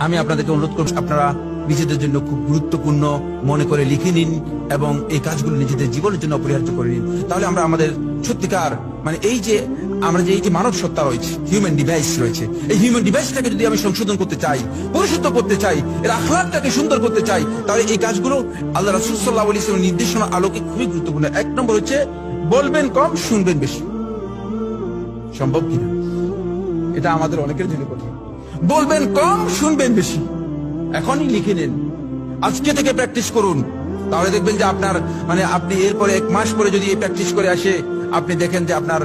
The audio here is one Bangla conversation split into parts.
আমি আপনাদেরকে অনুরোধ করব, আপনারা নিজেদের জন্য খুব গুরুত্বপূর্ণ মনে করে লিখে নিন এবং এই কাজগুলো নিজেদের জীবনের জন্য অপরিহার্য করে নিন। তাহলে আমরা আমাদের সত্যিকার মানে এই যে মানব সত্তা রয়েছে, হিউম্যান ডিভাইস রয়েছে, এই হিউম্যান ডিভাইসটাকে যদি আমি সংশোধন করতে চাই, পরিশুদ্ধ করতে চাই, এর আখলাকটাকে সুন্দর করতে চাই, তাহলে এই কাজগুলো আল্লাহ রাসূল সাল্লাল্লাহু আলাইহি ওয়াসাল্লামের নির্দেশনা আলোকে খুবই গুরুত্বপূর্ণ। এক নম্বর হচ্ছে বলবেন কম, শুনবেন বেশি। সম্ভব কিনা? এটা আমাদের অনেকের জন্য কঠিন। বলবেন কম, শুনবেন বেশি। এখনই লিখে নেন, আজকে থেকে প্র্যাকটিস করুন। তাহলে দেখবেন যে আপনার আপনি এরপরে 1 মাস পরে যদি এই প্র্যাকটিস করে আসে, আপনি দেখেন যে আপনার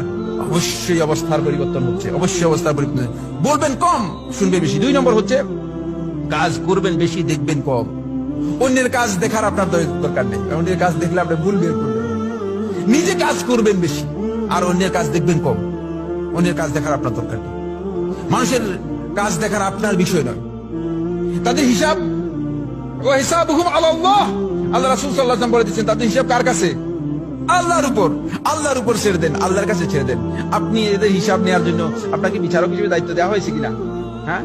অবশ্যই অবস্থার পরিবর্তন হচ্ছে, অবশ্যই অবস্থার পরিবর্তন। বলবেন কম, শুনবেন বেশি। 2 নম্বর হচ্ছে কাজ করবেন বেশি, দেখবেন কম। অন্যের কাজ দেখার আপনার দরকার নেই, অন্যের কাজ দেখলে আপনি ভুল বের করবেন। নিজে কাজ করবেন বেশি আর অন্যের কাজ দেখবেন কম। অন্যের কাজ দেখার আপনার দরকার নেই, মানুষের কাজ দেখার আপনার বিষয় নয়। তাদের হিসাব হিসাবুহুম আলাল্লাহ, আল্লাহ রাসূল সাল্লাল্লাহু আলাইহি ওয়াসাল্লাম বলে দিয়েছেন তাদের হিসাব কার কাছে? আল্লাহর উপর ছেড়ে দেন, আল্লাহর কাছে ছেড়ে দেন। আপনি এদের হিসাব নেওয়ার জন্য আপনাকে বিচারক হিসেবে দায়িত্ব দেওয়া হয়েছে কিনা? হ্যাঁ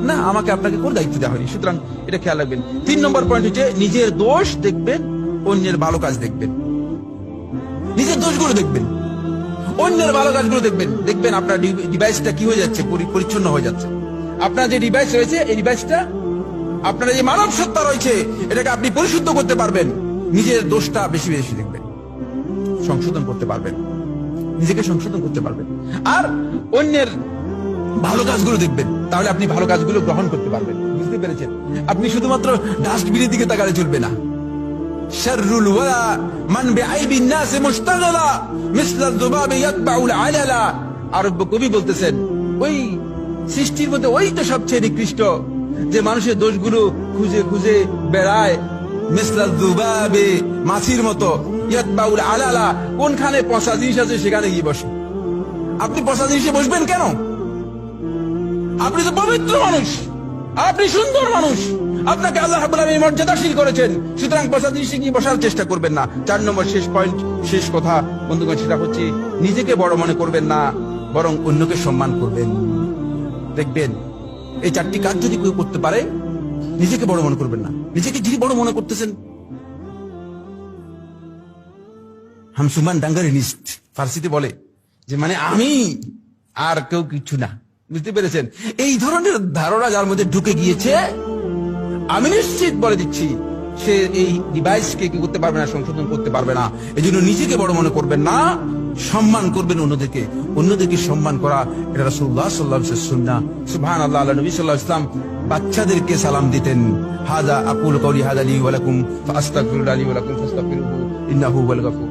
না, আপনাকে কোন দায়িত্ব দেওয়া হয়নি। সুতরাং এটা খেয়াল রাখবেন। 3 নম্বর পয়েন্ট হচ্ছে নিজের দোষ দেখবেন, অন্যের ভালো কাজ দেখবেন। নিজের দোষগুলো দেখবেন, অন্যের ভালো কাজগুলো দেখবেন। দেখবেন আপনার ডিভাইসটা কি হয়ে যাচ্ছে, পরিচ্ছন্ন হয়ে যাচ্ছে। আপনার যে ডিভাইস রয়েছে, এই ডিভাইসটা আপনার যে মানব সত্তা রয়েছে, এটাকে আপনি পরিশুদ্ধ করতে পারবেন। নিজের দোষটা বেশি বেশি দেখবেন, সংশোধন করতে পারবেন, নিজেকে সংশোধন করতে পারবেন। আর অন্যের ভালো কাজগুলো দেখবেন, তাহলে আপনি ভালো কাজগুলো গ্রহণ করতে পারবেন। বুঝতে পেরেছেন? আপনি শুধুমাত্র ডাস্টবিনের দিকে তাকালে চলবে না। শাররুল ওয়ালা মান বিআইবিন নাস মুশতাগালা মিসলা যুবাবি ইয়াতবাউল আলালা। আরব কবি বলতেছেন, ওই সৃষ্টির মধ্যে ওই তো সবচেয়ে নিকৃষ্ট যে মানুষের দোষগুলো খুঁজে খুঁজে বেড়ায়। মিসলা যুবাবি, মাছির মতো, ইয়াতবাউল আলালা, কোনখানে পচা জিনিস আছে সেখানে গিয়ে বসে। আপনি পচা জিনিসে বসবেন কেন? আপনি তো পবিত্র মানুষ, আপনি সুন্দর মানুষ, আপনাকে আল্লাহ রাব্বুল আলামিন মর্যাদাশীল করেছেন। সুতরাং পচা জিনিসে গিয়ে বসার চেষ্টা করবেন না। 4 নম্বর শেষ পয়েন্ট, শেষ কথা বন্ধুগণ, সেটা হচ্ছে নিজেকে বড় মনে করবেন না, বরং অন্যকে সম্মান করবেন। দেখবেন এই 4টি কাজ যদি কেউ করতে পারে, নিজেকে বড় মনে করবেন না। নিজেকে যিনি বড় মনে করতেছেন, হামসুমান ডাঙ্গারিনিস্ট ফার্সিতে বলে যে আমি আর কেউ কিছু না। বুঝতে পেরেছেন? এই ধরনের ধারণা যার মধ্যে ঢুকে গিয়েছে, আমি নিশ্চিত বলে দিচ্ছি, সে এই ডিভাইসকে কি করতে পারবে না, সংশোধন করতে পারবে না। এই জন্য নিজেকে বড় মনে করবেন না, সম্মান করবেন অন্যদেরকে। অন্যদেরকে সম্মান করা এটা রাসূলুল্লাহ সাল্লাল্লাহু আলাইহি ওয়াসাল্লাম সুন্নাহ। সুবহানাল্লাহ। আল্লাহ নবী সাল্লাল্লাহু আলাইহি ওয়াসাল্লাম বাচ্চাদেরকে সালাম দিতেন। হাযা আকুলু কওলি হাযা লি ওয়া লাকুম ফাস্তাগফিরু লি ওয়া লাকুম ফাস্তাগফিরুহু ইন্নাহু হুয়াল গফুর।